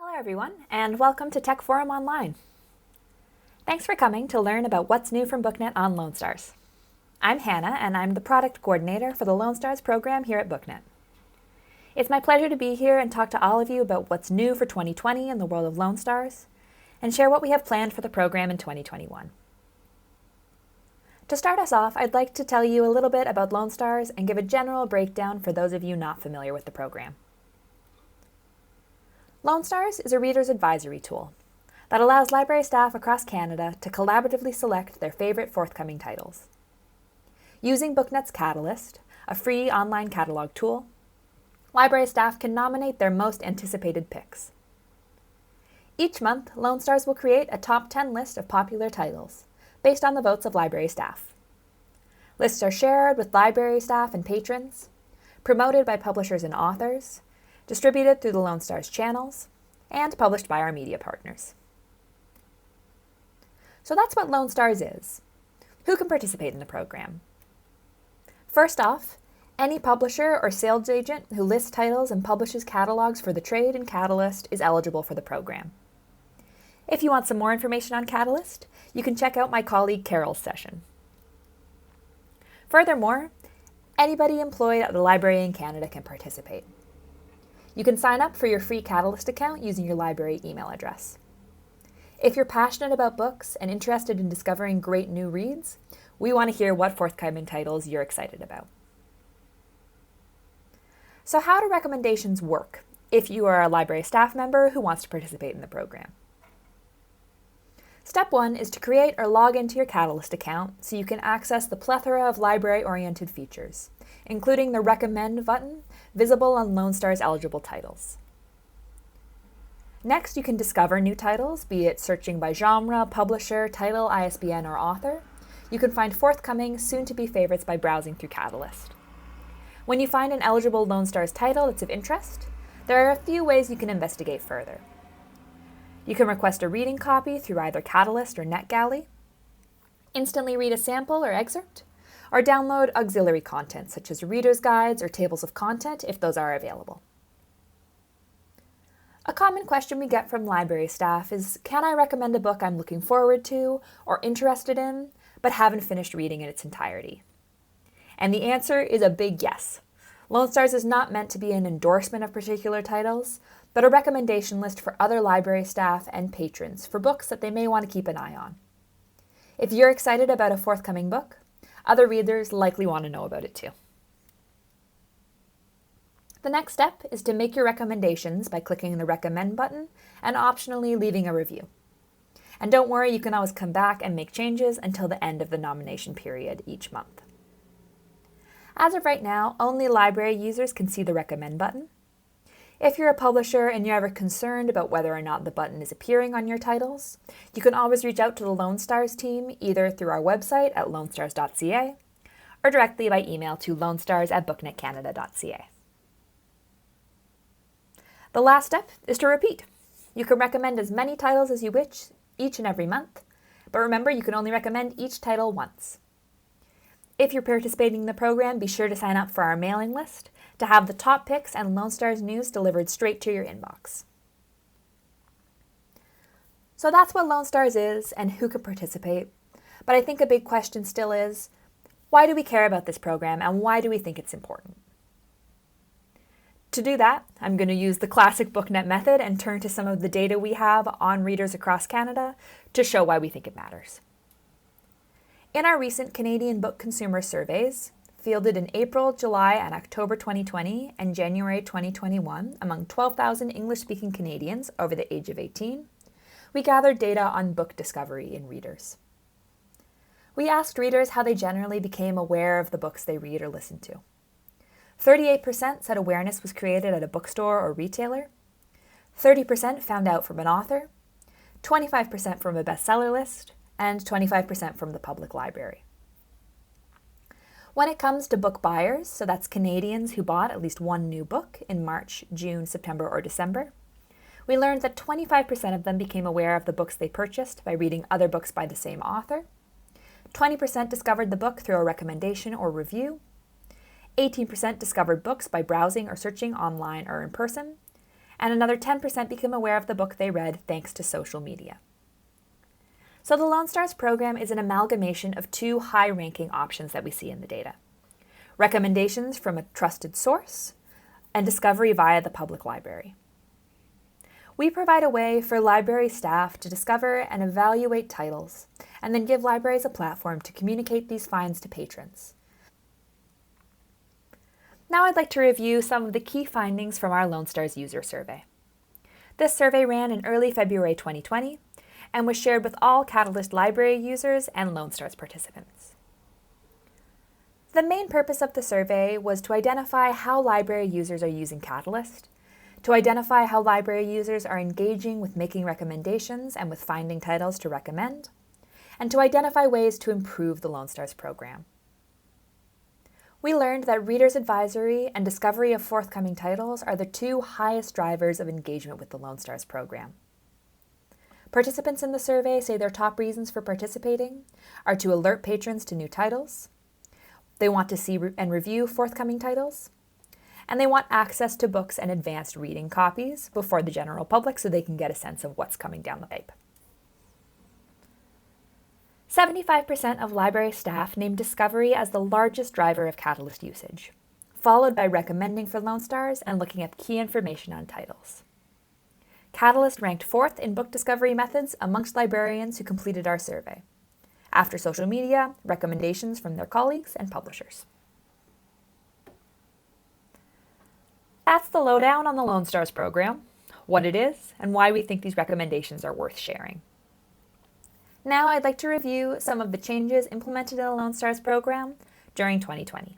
Hello everyone, and welcome to Tech Forum Online. Thanks for coming to learn about what's new from BookNet on Lone Stars. I'm Hannah, and I'm the product coordinator for the Lone Stars program here at BookNet. It's my pleasure to be here and talk to all of you about what's new for 2020 in the world of Lone Stars, and share what we have planned for the program in 2021. To start us off, I'd like to tell you a little bit about Lone Stars and give a general breakdown for those of you not familiar with the program. Lone Stars is a reader's advisory tool that allows library staff across Canada to collaboratively select their favorite forthcoming titles. Using BookNet's CataList, a free online catalog tool, library staff can nominate their most anticipated picks. Each month, Lone Stars will create a top 10 list of popular titles based on the votes of library staff. Lists are shared with library staff and patrons, promoted by publishers and authors, distributed through the Lone Stars channels, and published by our media partners. So that's what Lone Stars is. Who can participate in the program? First off, any publisher or sales agent who lists titles and publishes catalogs for the trade in CataList is eligible for the program. If you want some more information on CataList, you can check out my colleague Carol's session. Furthermore, anybody employed at the library in Canada can participate. You can sign up for your free CataList account using your library email address. If you're passionate about books and interested in discovering great new reads, we want to hear what forthcoming titles you're excited about. So how do recommendations work if you are a library staff member who wants to participate in the program? Step 1 is to create or log into your CataList account so you can access the plethora of library-oriented features, including the Recommend button visible on Lone Stars eligible titles. Next, you can discover new titles, be it searching by genre, publisher, title, ISBN, or author. You can find forthcoming, soon-to-be favorites by browsing through CataList. When you find an eligible Lone Stars title that's of interest, there are a few ways you can investigate further. You can request a reading copy through either CataList or NetGalley, instantly read a sample or excerpt, or download auxiliary content such as reader's guides or tables of content if those are available. A common question we get from library staff is, can I recommend a book I'm looking forward to or interested in, but haven't finished reading in its entirety? And the answer is a big yes. Lone Stars is not meant to be an endorsement of particular titles, but a recommendation list for other library staff and patrons for books that they may want to keep an eye on. If you're excited about a forthcoming book, other readers likely want to know about it too. The next step is to make your recommendations by clicking the Recommend button and optionally leaving a review. And don't worry, you can always come back and make changes until the end of the nomination period each month. As of right now, only library users can see the Recommend button. If you're a publisher and you're ever concerned about whether or not the button is appearing on your titles, you can always reach out to the Lone Stars team either through our website at lonestars.ca or directly by email to lonestars@booknetcanada.ca. The last step is to repeat. You can recommend as many titles as you wish each and every month, but remember you can only recommend each title once. If you're participating in the program, be sure to sign up for our mailing list to have the top picks and Lone Stars news delivered straight to your inbox. So that's what Lone Stars is and who can participate. But I think a big question still is, why do we care about this program and why do we think it's important? To do that, I'm going to use the classic BookNet method and turn to some of the data we have on readers across Canada to show why we think it matters. In our recent Canadian book consumer surveys, fielded in April, July, and October 2020 and January 2021 among 12,000 English-speaking Canadians over the age of 18, we gathered data on book discovery in readers. We asked readers how they generally became aware of the books they read or listen to. 38% said awareness was created at a bookstore or retailer. 30% found out from an author. 25% from a bestseller list. And 25% from the public library. When it comes to book buyers, so that's Canadians who bought at least one new book in March, June, September, or December, we learned that 25% of them became aware of the books they purchased by reading other books by the same author, 20% discovered the book through a recommendation or review, 18% discovered books by browsing or searching online or in person, and another 10% became aware of the book they read thanks to social media. So the Lone Stars program is an amalgamation of two high-ranking options that we see in the data: recommendations from a trusted source and discovery via the public library. We provide a way for library staff to discover and evaluate titles, and then give libraries a platform to communicate these finds to patrons. Now I'd like to review some of the key findings from our Lone Stars user survey. This survey ran in early February 2020 and was shared with all CataList library users and Lone Stars participants. The main purpose of the survey was to identify how library users are using CataList, to identify how library users are engaging with making recommendations and with finding titles to recommend, and to identify ways to improve the Lone Stars program. We learned that readers' advisory and discovery of forthcoming titles are the two highest drivers of engagement with the Lone Stars program. Participants in the survey say their top reasons for participating are to alert patrons to new titles, they want to see and review forthcoming titles, and they want access to books and advanced reading copies before the general public so they can get a sense of what's coming down the pipe. 75% of library staff named discovery as the largest driver of CataList usage, followed by recommending for Lone Stars and looking at key information on titles. CataList ranked 4th in book discovery methods amongst librarians who completed our survey, after social media, recommendations from their colleagues, and publishers. That's the lowdown on the Lone Stars program, what it is, and why we think these recommendations are worth sharing. Now I'd like to review some of the changes implemented in the Lone Stars program during 2020.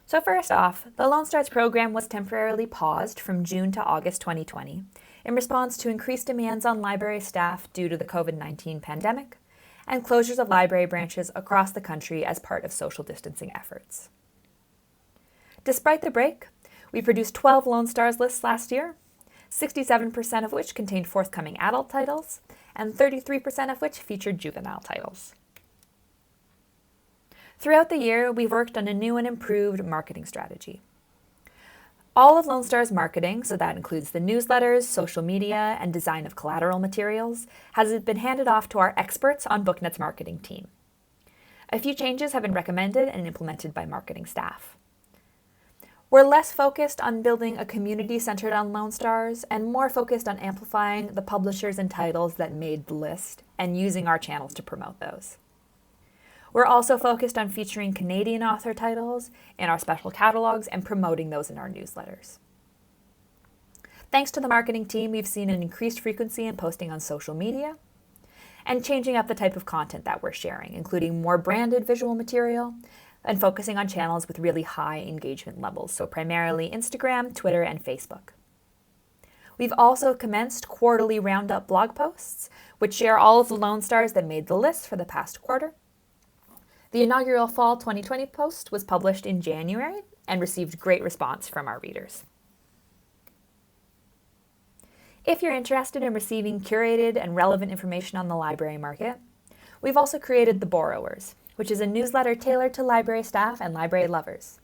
So first off, the Lone Stars program was temporarily paused from June to August 2020 in response to increased demands on library staff due to the COVID-19 pandemic and closures of library branches across the country as part of social distancing efforts. Despite the break, we produced 12 Lone Stars lists last year, 67% of which contained forthcoming adult titles, and 33% of which featured juvenile titles. Throughout the year, we've worked on a new and improved marketing strategy. All of Lone Star's marketing, so that includes the newsletters, social media, and design of collateral materials, has been handed off to our experts on BookNet's marketing team. A few changes have been recommended and implemented by marketing staff. We're less focused on building a community centered on Lone Stars and more focused on amplifying the publishers and titles that made the list and using our channels to promote those. We're also focused on featuring Canadian author titles in our special catalogs and promoting those in our newsletters. Thanks to the marketing team, we've seen an increased frequency in posting on social media and changing up the type of content that we're sharing, including more branded visual material and focusing on channels with really high engagement levels, so primarily Instagram, Twitter, and Facebook. We've also commenced quarterly roundup blog posts, which share all of the Lone Stars that made the list for the past quarter. The inaugural Fall 2020 post was published in January and received great response from our readers. If you're interested in receiving curated and relevant information on the library market, we've also created The Borrowers, which is a newsletter tailored to library staff and library lovers.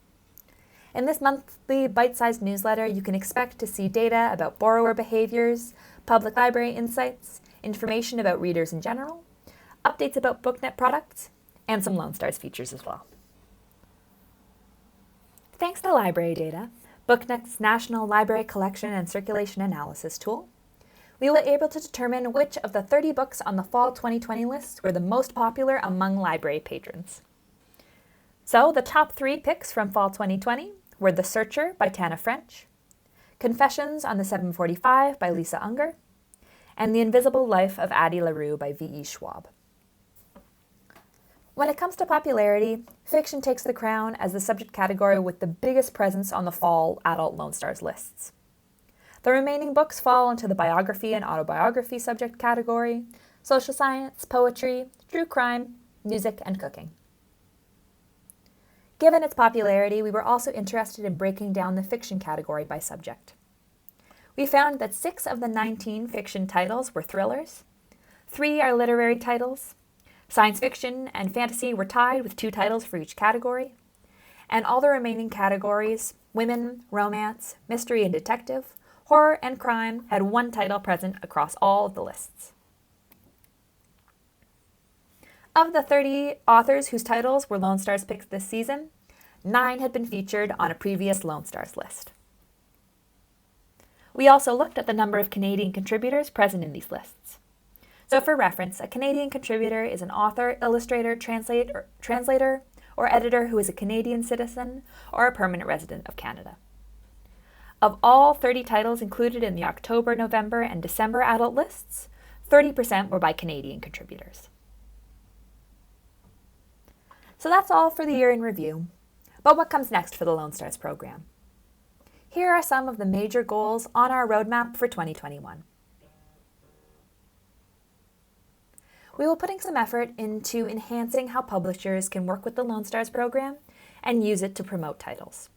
In this monthly bite-sized newsletter, you can expect to see data about borrower behaviors, public library insights, information about readers in general, updates about BookNet products, and some Lone Stars features as well. Thanks to library data, BookNet's National Library Collection and Circulation Analysis tool, we were able to determine which of the 30 books on the Fall 2020 list were the most popular among library patrons. So the top 3 picks from Fall 2020 were The Searcher by Tana French, Confessions on the 745 by Lisa Unger, and The Invisible Life of Addie LaRue by V.E. Schwab. When it comes to popularity, fiction takes the crown as the subject category with the biggest presence on the Fall Adult Lone Stars lists. The remaining books fall into the biography and autobiography subject category, social science, poetry, true crime, music, and cooking. Given its popularity, we were also interested in breaking down the fiction category by subject. We found that 6 of the 19 fiction titles were thrillers, 3 are literary titles, science fiction and fantasy were tied with 2 titles for each category, and all the remaining categories, women, romance, mystery and detective, horror, and crime, had one title present across all of the lists. Of the 30 authors whose titles were Lone Stars picks this season, 9 had been featured on a previous Lone Stars list. We also looked at the number of Canadian contributors present in these lists. So for reference, a Canadian contributor is an author, illustrator, translator, or editor who is a Canadian citizen or a permanent resident of Canada. Of all 30 titles included in the October, November, and December adult lists, 30% were by Canadian contributors. So that's all for the year in review. But what comes next for the Lone Stars program? Here are some of the major goals on our roadmap for 2021. We will be putting some effort into enhancing how publishers can work with the Lone Stars program and use it to promote titles.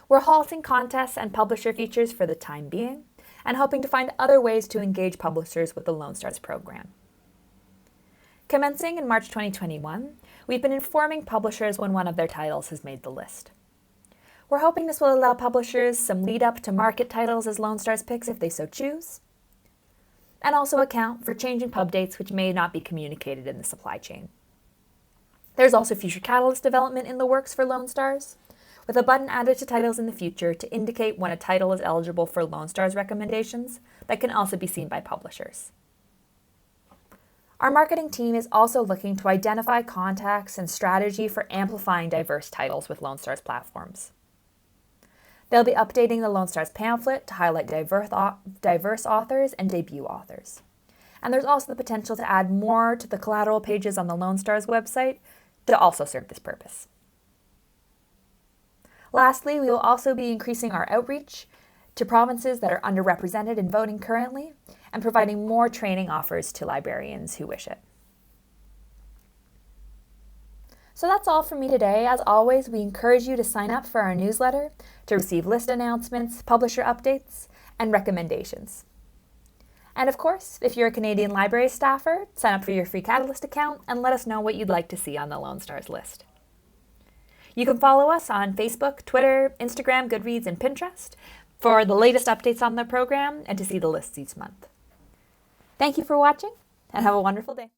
We're halting contests and publisher features for the time being and hoping to find other ways to engage publishers with the Lone Stars program. Commencing in March 2021, we've been informing publishers when one of their titles has made the list. We're hoping this will allow publishers some lead up to market titles as Lone Stars picks if they so choose, and also account for changing pub dates which may not be communicated in the supply chain. There's also future CataList development in the works for Lone Stars, with a button added to titles in the future to indicate when a title is eligible for Lone Stars recommendations that can also be seen by publishers. Our marketing team is also looking to identify contacts and strategy for amplifying diverse titles with Lone Stars platforms. They'll be updating the Lone Stars pamphlet to highlight diverse authors and debut authors. And there's also the potential to add more to the collateral pages on the Lone Stars website to also serve this purpose. Lastly, we will also be increasing our outreach to provinces that are underrepresented in voting currently and providing more training offers to librarians who wish it. So that's all from me today. As always, we encourage you to sign up for our newsletter to receive list announcements, publisher updates, and recommendations. And of course, if you're a Canadian library staffer, sign up for your free CataList account and let us know what you'd like to see on the Lone Stars list. You can follow us on Facebook, Twitter, Instagram, Goodreads, and Pinterest for the latest updates on the program and to see the lists each month. Thank you for watching and have a wonderful day.